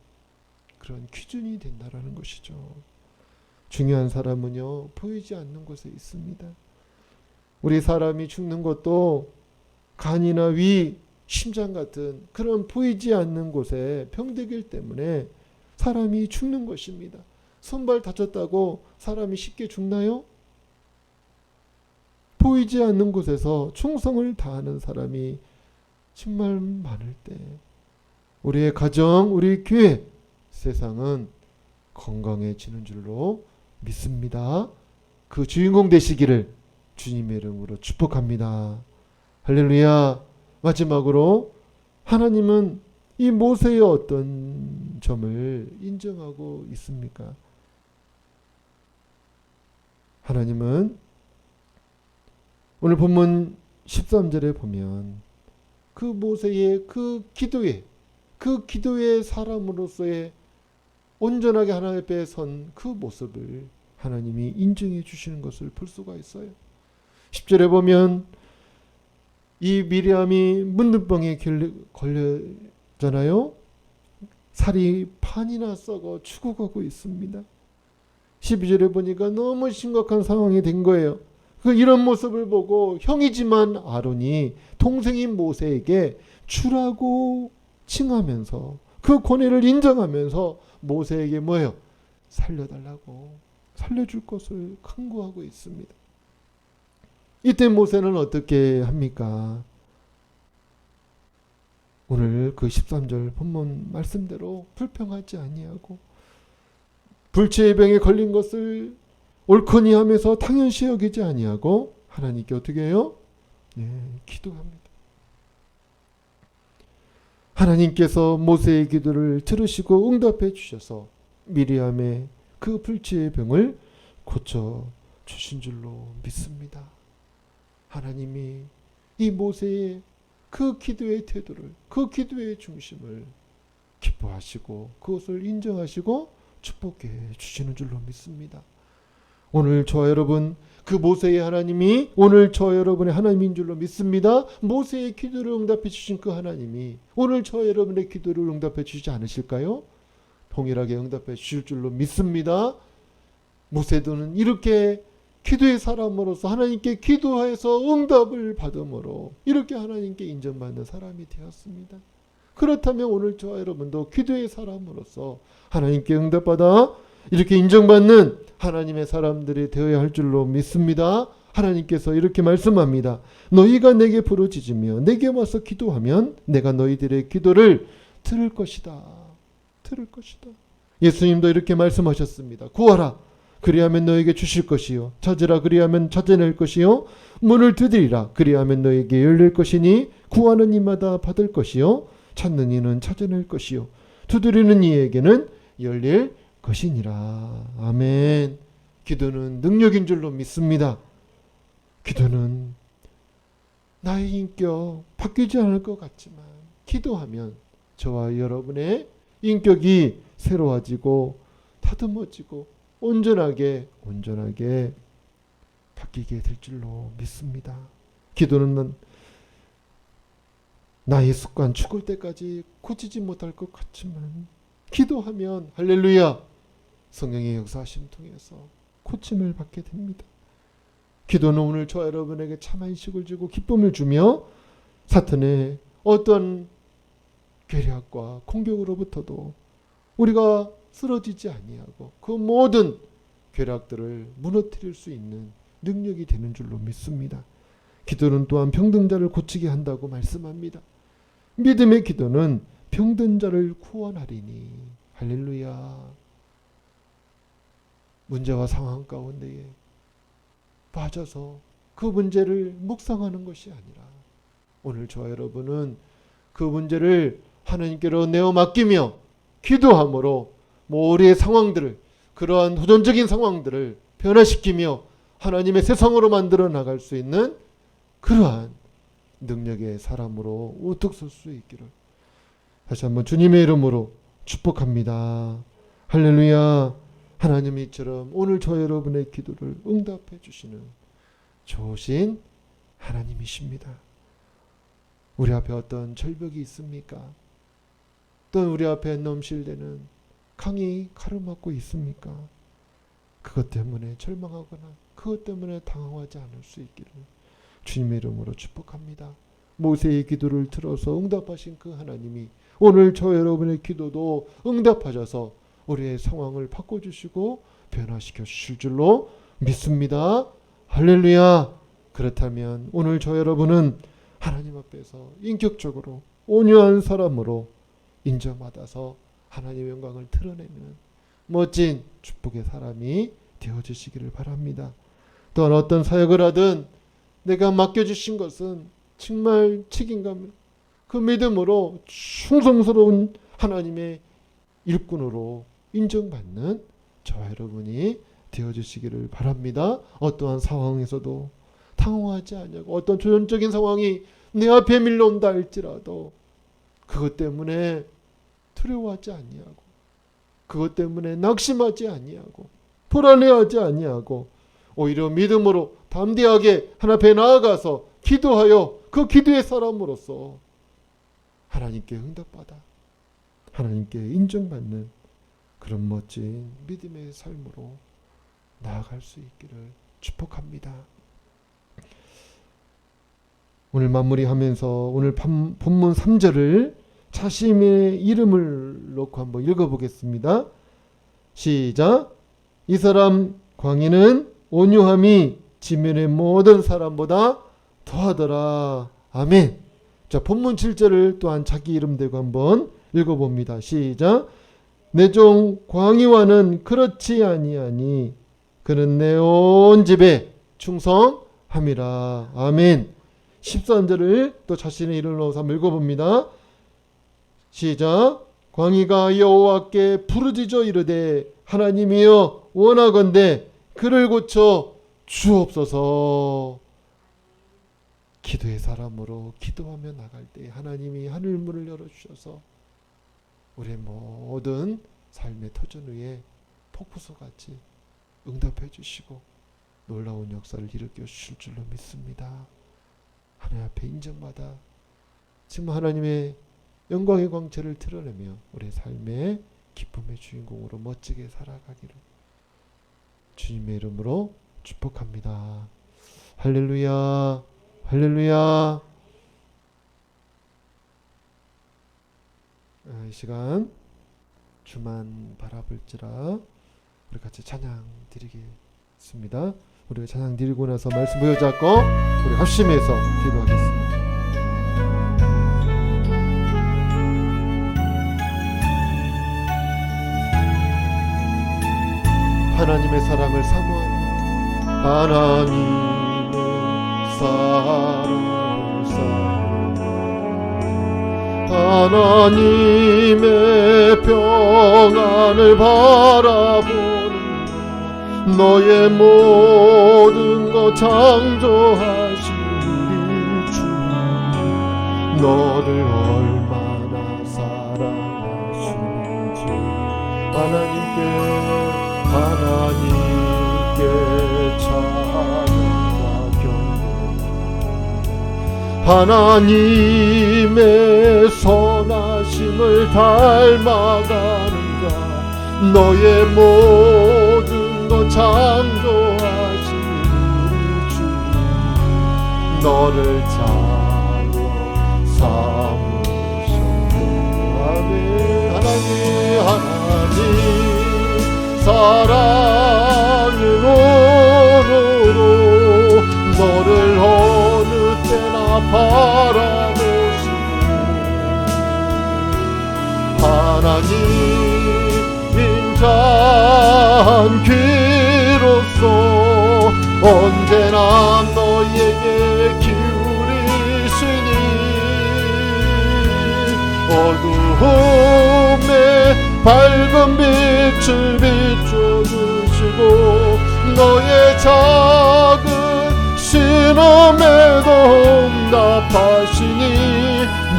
그런 기준이 된다라는 것이죠. 중요한 사람은요, 보이지 않는 곳에 있습니다. 우리 사람이 죽는 것도 간이나 위, 심장 같은 그런 보이지 않는 곳에 병들기 때문에 사람이 죽는 것입니다. 손발 다쳤다고 사람이 쉽게 죽나요? 보이지 않는 곳에서 충성을 다하는 사람이 정말 많을 때 우리의 가정, 우리 교회, 세상은 건강해지는 줄로 믿습니다. 그 주인공 되시기를 주님의 이름으로 축복합니다. 할렐루야. 마지막으로 하나님은 이 모세의 어떤 점을 인정하고 있습니까? 하나님은 오늘 본문 13절에 보면 그 모세의 그 기도의 사람으로서의 온전하게 하나님 앞에 선 그 모습을 하나님이 인정해 주시는 것을 볼 수가 있어요. 10절에 보면 이 미리암이 문둥병에 걸렸잖아요. 살이 반이나 썩어 죽어가고 있습니다. 12절에 보니까 너무 심각한 상황이 된 거예요. 이런 모습을 보고 형이지만 아론이 동생인 모세에게 주라고 칭하면서 그 권위를 인정하면서 모세에게 뭐예요? 살려달라고, 살려줄 것을 간구하고 있습니다. 이때 모세는 어떻게 합니까? 오늘 그 13절 본문 말씀대로 불평하지 아니하고 불치의 병에 걸린 것을 옳거니 하면서 당연시 여기지 아니하고 하나님께 어떻게 해요? 기도합니다. 하나님께서 모세의 기도를 들으시고 응답해 주셔서 미리암의 그 불치의 병을 고쳐 주신 줄로 믿습니다. 하나님이 이 모세의 그 기도의 태도를, 그 기도의 중심을 기뻐하시고 그것을 인정하시고 축복해 주시는 줄로 믿습니다. 오늘 저와 여러분, 그 모세의 하나님이 오늘 저와 여러분의 하나님인 줄로 믿습니다. 모세의 기도를 응답해 주신 그 하나님이 오늘 저와 여러분의 기도를 응답해 주시지 않으실까요? 동일하게 응답해 주실 줄로 믿습니다. 모세도는 이렇게 기도의 사람으로서 하나님께 기도해서 응답을 받음으로 이렇게 하나님께 인정받는 사람이 되었습니다. 그렇다면 오늘 저와 여러분도 기도의 사람으로서 하나님께 응답받아 이렇게 인정받는 하나님의 사람들이 되어야 할 줄로 믿습니다. 하나님께서 이렇게 말씀합니다. 너희가 내게 부르짖으며 내게 와서 기도하면 내가 너희들의 기도를 들을 것이다. 들을 것이다. 예수님도 이렇게 말씀하셨습니다. 구하라. 그리하면 너에게 주실 것이요. 찾으라. 그리하면 찾아낼 것이요. 문을 두드리라. 그리하면 너에게 열릴 것이니 구하는 이마다 받을 것이요. 찾는 이는 찾아낼 것이요. 두드리는 이에게는 열릴 것이니라. 아멘. 기도는 능력인 줄로 믿습니다. 기도는 나의 인격 바뀌지 않을 것 같지만 기도하면 저와 여러분의 인격이 새로워지고 다듬어지고 온전하게 바뀌게 될 줄로 믿습니다. 기도는 나의 습관 죽을 때까지 고치지 못할 것 같지만 기도하면 할렐루야 성령의 역사하심 통해서 고침을 받게 됩니다. 기도는 오늘 저와 여러분에게 참 안식을 주고 기쁨을 주며 사탄의 어떤 괴략과 공격으로부터도 우리가 쓰러지지 아니하고 그 모든 괴략들을 무너뜨릴 수 있는 능력이 되는 줄로 믿습니다. 기도는 또한 병든 자를 고치게 한다고 말씀합니다. 믿음의 기도는 병든 자를 구원하리니 할렐루야. 문제와 상황 가운데에 빠져서 그 문제를 묵상하는 것이 아니라 오늘 저와 여러분은 그 문제를 하나님께로 내어 맡기며 기도함으로 우리의 상황들을 그러한 도전적인 상황들을 변화시키며 하나님의 세상으로 만들어 나갈 수 있는 그러한 능력의 사람으로 우뚝 설 수 있기를 다시 한번 주님의 이름으로 축복합니다. 할렐루야. 하나님이 이처럼 오늘 저 여러분의 기도를 응답해 주시는 좋으신 하나님이십니다. 우리 앞에 어떤 절벽이 있습니까? 또 우리 앞에 넘실대는 강이 가로막고 있습니까? 그것 때문에 절망하거나 그것 때문에 당황하지 않을 수 있기를 주님의 이름으로 축복합니다. 모세의 기도를 들어서 응답하신 그 하나님이 오늘 저 여러분의 기도도 응답하셔서 우리의 상황을 바꿔주시고 변화시켜 주실 줄로 믿습니다. 할렐루야. 그렇다면 오늘 저 여러분은 하나님 앞에서 인격적으로 온유한 사람으로 인정받아서 하나님의 영광을 드러내는 멋진 축복의 사람이 되어주시기를 바랍니다. 또한 어떤 사역을 하든 내가 맡겨주신 것은 정말 책임감, 그 믿음으로 충성스러운 하나님의 일꾼으로 인정받는 저와 여러분이 되어주시기를 바랍니다. 어떠한 상황에서도 당황하지 아니하고 어떤 조전적인 상황이 내 앞에 밀려온다 할지라도 그것 때문에 두려워하지 아니하고 그것 때문에 낙심하지 아니하고 불안해하지 아니하고 오히려 믿음으로 담대하게 하나님 앞에 나아가서 기도하여 그 기도의 사람으로서 하나님께 응답받아 하나님께 인정받는 그런 멋진 믿음의 삶으로 나아갈 수 있기를 축복합니다. 오늘 마무리하면서 오늘 본문 3절을 자신의 이름을 놓고 한번 읽어보겠습니다. 시작. 이 사람 광인은 온유함이 지면의 모든 사람보다 더하더라. 아멘. 자, 본문 7절을 또한 자기 이름 대고 한번 읽어봅니다. 시작. 내 종 광희와는 그렇지 아니하니 그는 내 온 집에 충성함이라. 아멘. 13절을 또 자신의 이름을 넣어서 한번 읽어봅니다. 시작. 광희가 여호와께 부르짖어 이르되 하나님이여 원하건대 그를 고쳐 주옵소서. 기도의 사람으로 기도하며 나갈 때 하나님이 하늘문을 열어주셔서 우리의 모든 삶의 터전 위에 폭포수같이 응답해 주시고 놀라운 역사를 일으켜 주실 줄로 믿습니다. 하나님 앞에 인정받아 지금 하나님의 영광의 광채를 드러내며 우리의 삶의 기쁨의 주인공으로 멋지게 살아가기를 주님의 이름으로 축복합니다. 할렐루야, 할렐루야. 이 시간 주만 바라볼지라 우리 같이 찬양 드리겠습니다. 우리가 찬양 드리고 나서 말씀 보여잡고 우리 합심해서 기도하겠습니다. 하나님의 사랑을 사모하며 하나님의 사랑을 사모하며 하나님의 평안을 바라보는 너의 모든 것 창조하신 우리 주 너를 얼마나 사랑하시는지 하나님께 찬양과 경배 하나님의 선하심을 닮아가는 자 너의 모든 것 창조하신 우리 주 너를 자로 삼으셨네. 아멘. 하나님 사랑의 눈으로 너를 어느 때나 바라보시고 하나님 인자한 귀로서 언제나 너에게 기울이시니 어두움에 밝은 빛을 비춰주시고 너의 작은 신음에도 응답하시니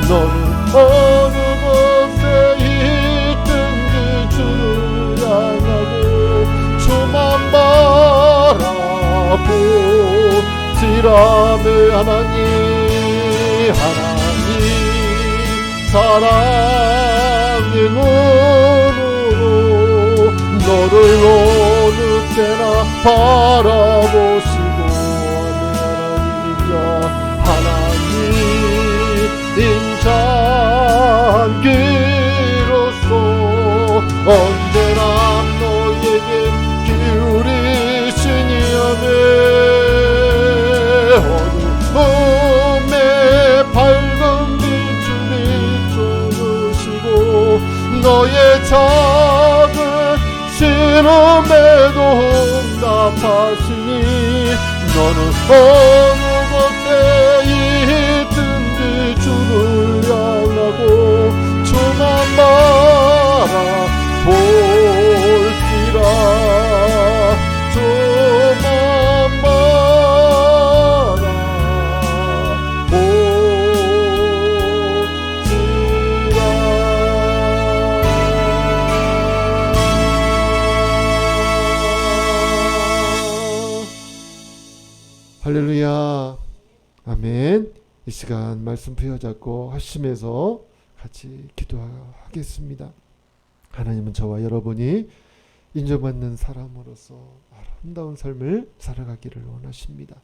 너는 어느 곳에 있든지 주를 향하고 주만 바라보시라매. 하나님 사랑의 눈으로 너를 어느 때나 바라보시고 하나님 인자한 귀로서 언제나 너에게 기울이시니 아멘. 너의 작은 신음에도 응답하시니 너는 어느 곳에 있든지 주를 향하고 저만 바라볼지라 저만 할렐루야. 아멘. 이 시간 말씀 부여잡고 하시면서 같이 기도하겠습니다. 하나님은 저와 여러분이 인정받는 사람으로서 아름다운 삶을 살아가기를 원하십니다.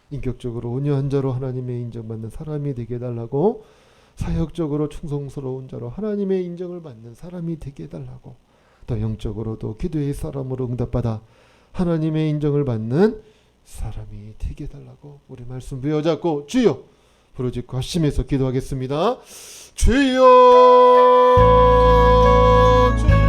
인격적으로 온유한 자로 하나님의 인정받는 사람이 되게 해달라고, 사역적으로 충성스러운 자로 하나님의 인정을 받는 사람이 되게 해달라고, 또 영적으로도 기도의 사람으로 응답받아 하나님의 인정을 받는 사람이 되게 해달라고 우리 말씀 부여잡고 주여 부르짖고 하시면서 기도하겠습니다. 주여 주여.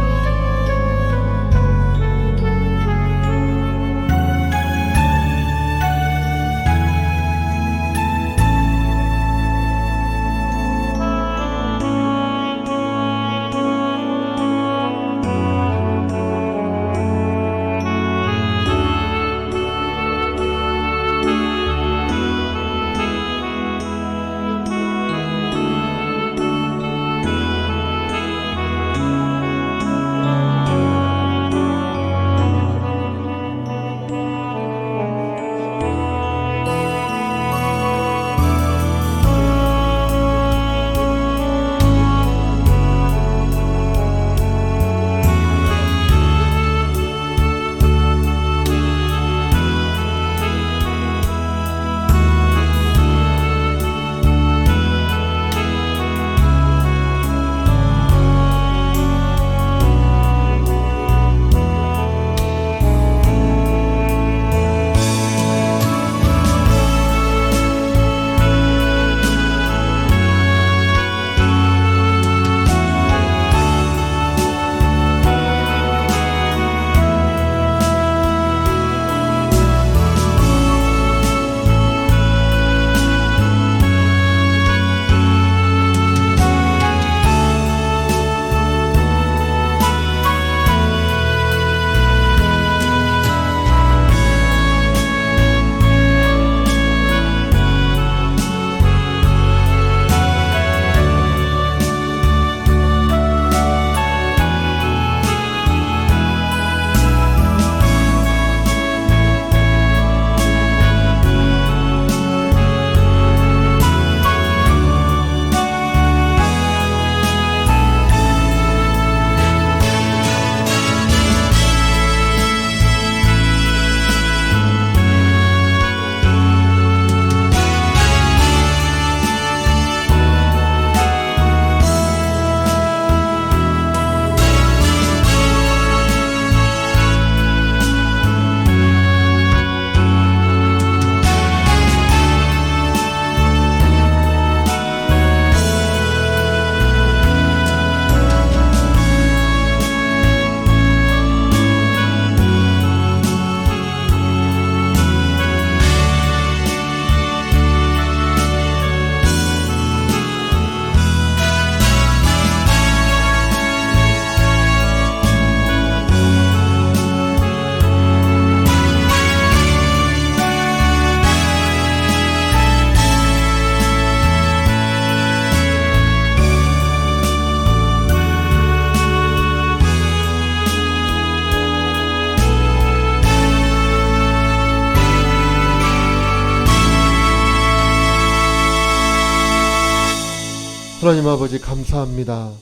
하나님 아버지 감사합니다.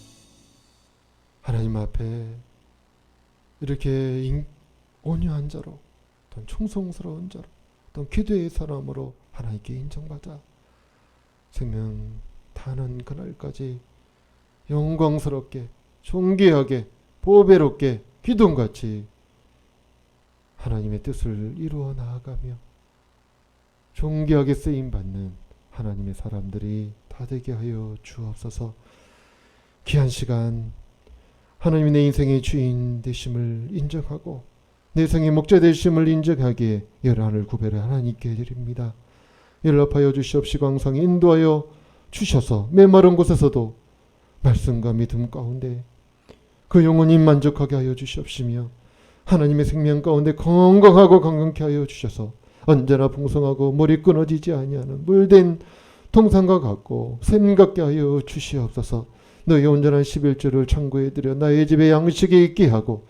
하나님 앞에 이렇게 온유한 자로, 또 충성스러운 자로, 또 기도의 사람으로 하나님께 인정받아 생명 다하는 그날까지 영광스럽게, 존귀하게, 보배롭게 기둥같이 하나님의 뜻을 이루어 나아가며 존귀하게 쓰임받는 하나님의 사람들이 다 되게 하여 주옵소서. 귀한 시간 하나님이 내 인생의 주인 되심을 인정하고 내 생의 목자 되심을 인정하기에 열한을 구별해 하나님께 드립니다. 연락하여 주시옵시고 항상 인도하여 주셔서 메마른 곳에서도 말씀과 믿음 가운데 그 영혼이 만족하게 하여 주시옵시며 하나님의 생명 가운데 건강하고 건강케 하여 주셔서 언제나 풍성하고 물이 끊어지지 아니하는 물된 통상과 같고 샘 같게 하여 주시옵소서. 너희 온전한 11조를 창고에 들여 나의 집에 양식이 있게 하고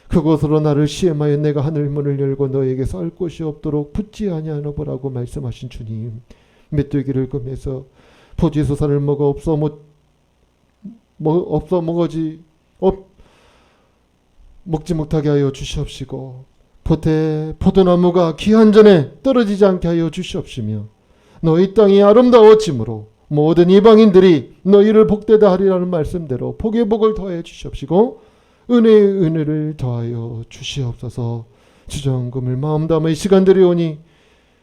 그곳으로 나를 시험하여 내가 하늘문을 열고 너에게서 알 곳이 없도록 붙지 아니하노 보라고 말씀하신 주님, 메뚜기를 금해서 포지소산을 먹어 먹지 못하게 하여 주시옵시고 밭에 포도나무가 기한 전에 떨어지지 않게 하여 주시옵시며 너희 땅이 아름다워짐으로 모든 이방인들이 너희를 복되다 하리라는 말씀대로 복의 복을 더하여 주시옵시고 은혜의 은혜를 더하여 주시옵소서. 주정금을 마음 담아 이 시간 드리오니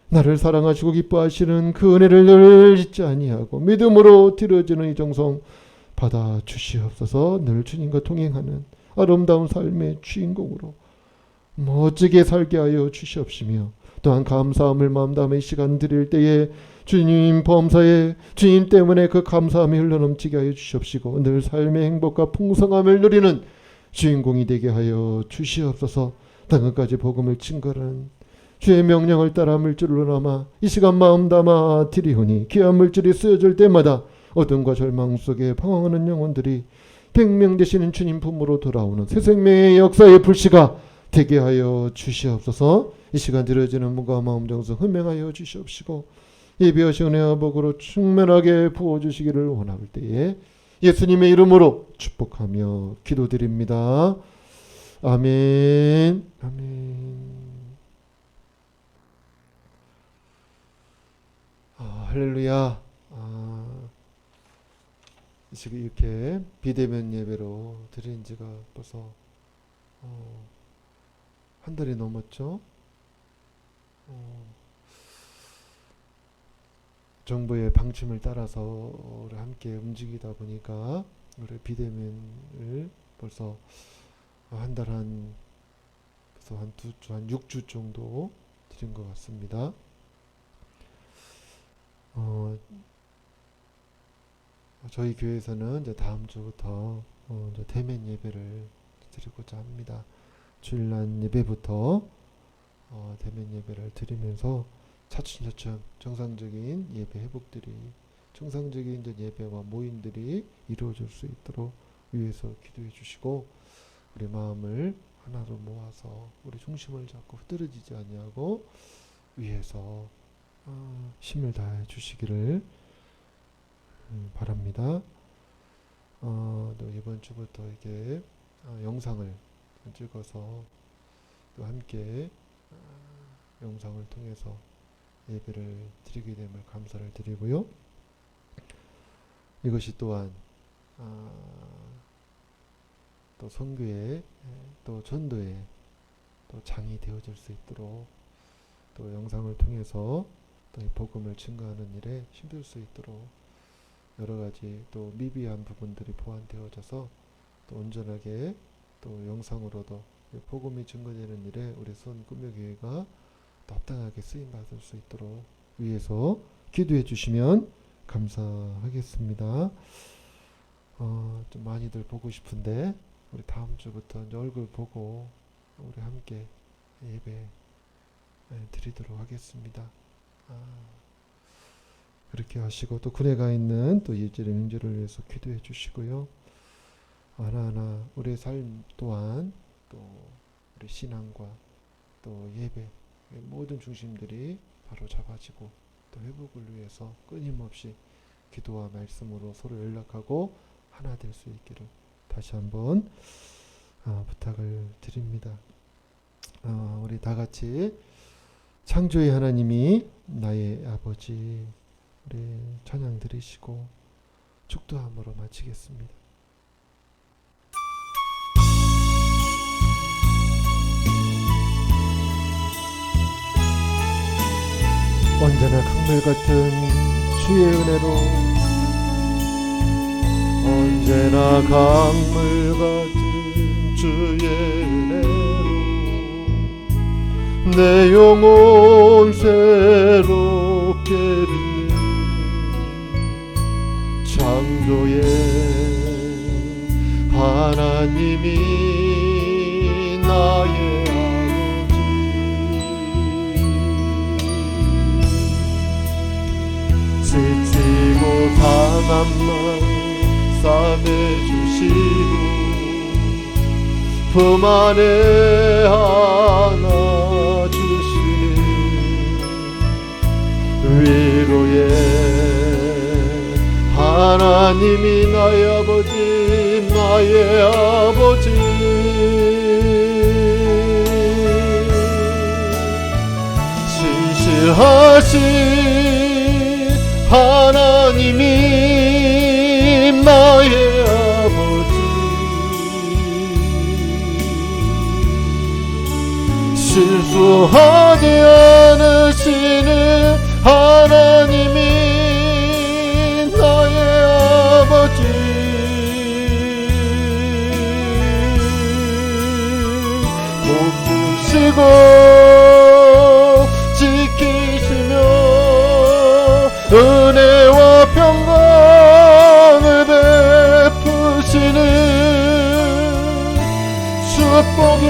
나를 사랑하시고 기뻐하시는 그 은혜를 늘 잊지 아니하고 믿음으로 드려지는 이 정성 받아 주시옵소서. 늘 주님과 동행하는 아름다운 삶의 주인공으로 멋지게 살게 하여 주시옵시며 또한 감사함을 마음 담아 이 시간 드릴 때에 주님 범사에 주님 때문에 그 감사함이 흘러넘치게 하여 주시옵시고 늘 삶의 행복과 풍성함을 누리는 주인공이 되게 하여 주시옵소서. 땅끝까지 복음을 증거하는 주의 명령을 따라 물질로 남아 이 시간 마음 담아 드리오니 귀한 물질이 쓰여질 때마다 어둠과 절망 속에 방황하는 영혼들이 백명 되시는 주님 품으로 돌아오는 새 생명의 역사의 불씨가 되게 하여 주시옵소서. 이 시간 드려지는 몸과 마음 정성 흠명하여 주시옵시고 예비하신 은혜와 복으로 충만하게 부어주시기를 원할 때에 예수님의 이름으로 축복하며 기도드립니다. 아멘. 아멘. 할렐루야. 지금 이렇게 비대면 예배로 드린 지가 벌써 한 달이 넘었죠. 정부의 방침을 따라서 우리 함께 움직이다 보니까 우리 비대면을 벌써 한 6주 정도 드린 것 같습니다. 저희 교회에서는 이제 다음 주부터 이제 대면 예배를 드리고자 합니다. 주일날 예배부터 대면 예배를 드리면서 차츰차츰 정상적인 예배 회복들이 정상적인 이제 예배와 모임들이 이루어질 수 있도록 위에서 기도해 주시고 우리 마음을 하나로 모아서 우리 중심을 잡고 흐트러지지 아니하고 위에서 힘을 다해 주시기를 바랍니다. 또 이번 주부터 이게 영상을 찍어서 또 함께 영상을 통해서 예배를 드리게 됨을 감사를 드리고요. 이것이 또한 또 선교에 또 전도에 또 장이 되어질 수 있도록 또 영상을 통해서 또 이 복음을 증거하는 일에 힘쓸 수 있도록 여러 가지 또 미비한 부분들이 보완되어져서 또 온전하게 또 영상으로도 복음이 증거되는 일에 우리 손꾸며교회가 합당하게 쓰임받을 수 있도록 위해서 기도해 주시면 감사하겠습니다. 좀 많이들 보고 싶은데 우리 다음 주부터 이제 얼굴 보고 우리 함께 예배 드리도록 하겠습니다. 그렇게 하시고 또 군에 있는 또 예절의 민주를 위해서 기도해 주시고요. 하나하나 우리의 삶 또한 또 우리 신앙과 또 예배 모든 중심들이 바로 잡아지고 또 회복을 위해서 끊임없이 기도와 말씀으로 서로 연락하고 하나 될 수 있기를 다시 한번 부탁을 드립니다. 우리 다 같이 창조의 하나님이 나의 아버지 우리 찬양 드리시고 축도함으로 마치겠습니다. 언제나 강물 같은 주의 은혜로 언제나 강물 같은 주의 은혜로 내 영혼 새롭게 빛는 창조의 하나님이 나의 아버지 지치고 상한 마음 싸매주시고 품 안에 안아주시는 위로의 하나님이 나의 아버지 나의 아버지 신실하신 하나님이 나의 아버지 실수하지 않으시는 하나님이 나의 아버지 복 주시고 지키시며 은혜와 평강을 베푸시는 축복의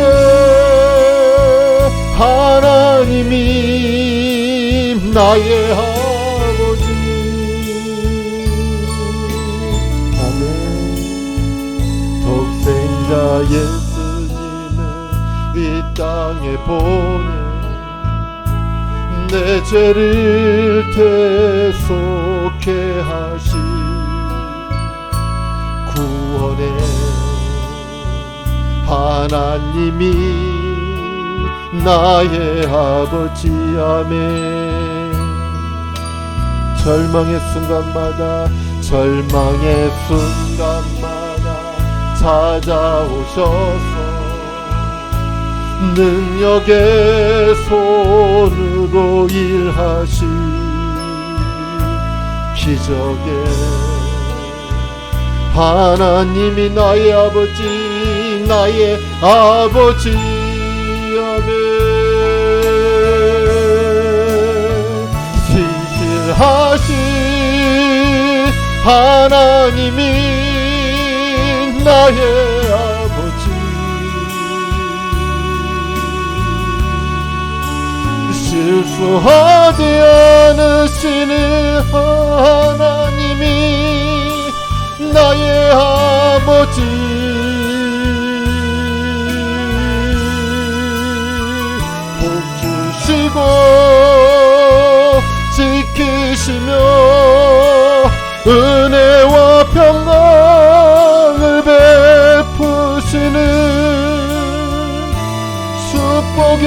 하나님이 나의 아버지 아멘. 독생자 예수님을 이 땅에 보내 내 죄를 대속해 하시 구원의 하나님이 나의 아버지 아멘. 절망의 순간마다 찾아오셔서 능력의 손으로 일하시 기적의 하나님이 나의 아버지 아멘. 신실하신 하나님이 나의 아버지 실수하지 않으시는 하나님이 나의 아버지 복 주시고 지키시며 은혜와 평강을 베푸시는 축복의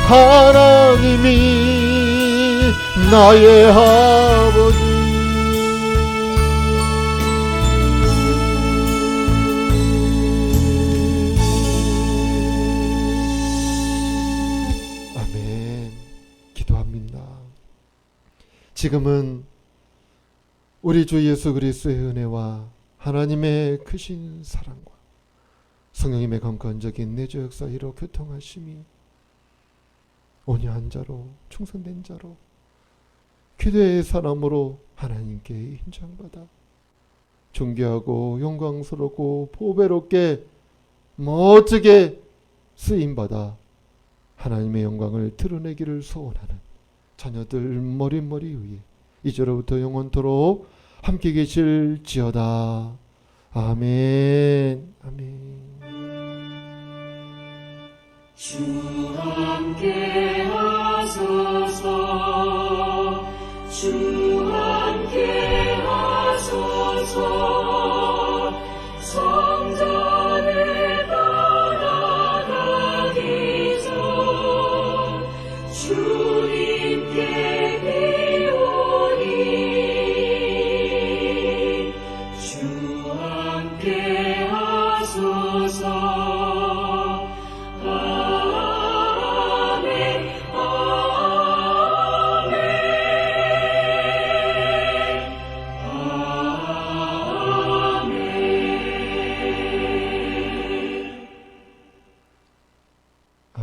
하나님이 나의 아버지 아멘. 기도합니다. 지금은 우리 주 예수 그리스도의 은혜와 하나님의 크신 사랑과 성령님의 강권적인 내주 역사이로 교통하심이 온유한 자로 충성된 자로 기도의 사람으로 하나님께 인정받아 존귀하고 영광스럽고 보배롭게 멋지게 쓰임받아 하나님의 영광을 드러내기를 소원하는 자녀들 머릿머리 위에 이제로부터 영원토록 함께 계실지어다. 아멘. 아멘. 주 함께 하소서 주 함께 하소서 성전을 떠나가기 전 주님께 비오니 주 함께 하소서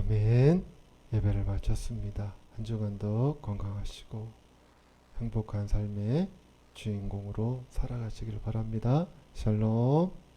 아멘. 예배를 마쳤습니다. 한 주간도 건강하시고 행복한 삶의 주인공으로 살아가시길 바랍니다. 샬롬.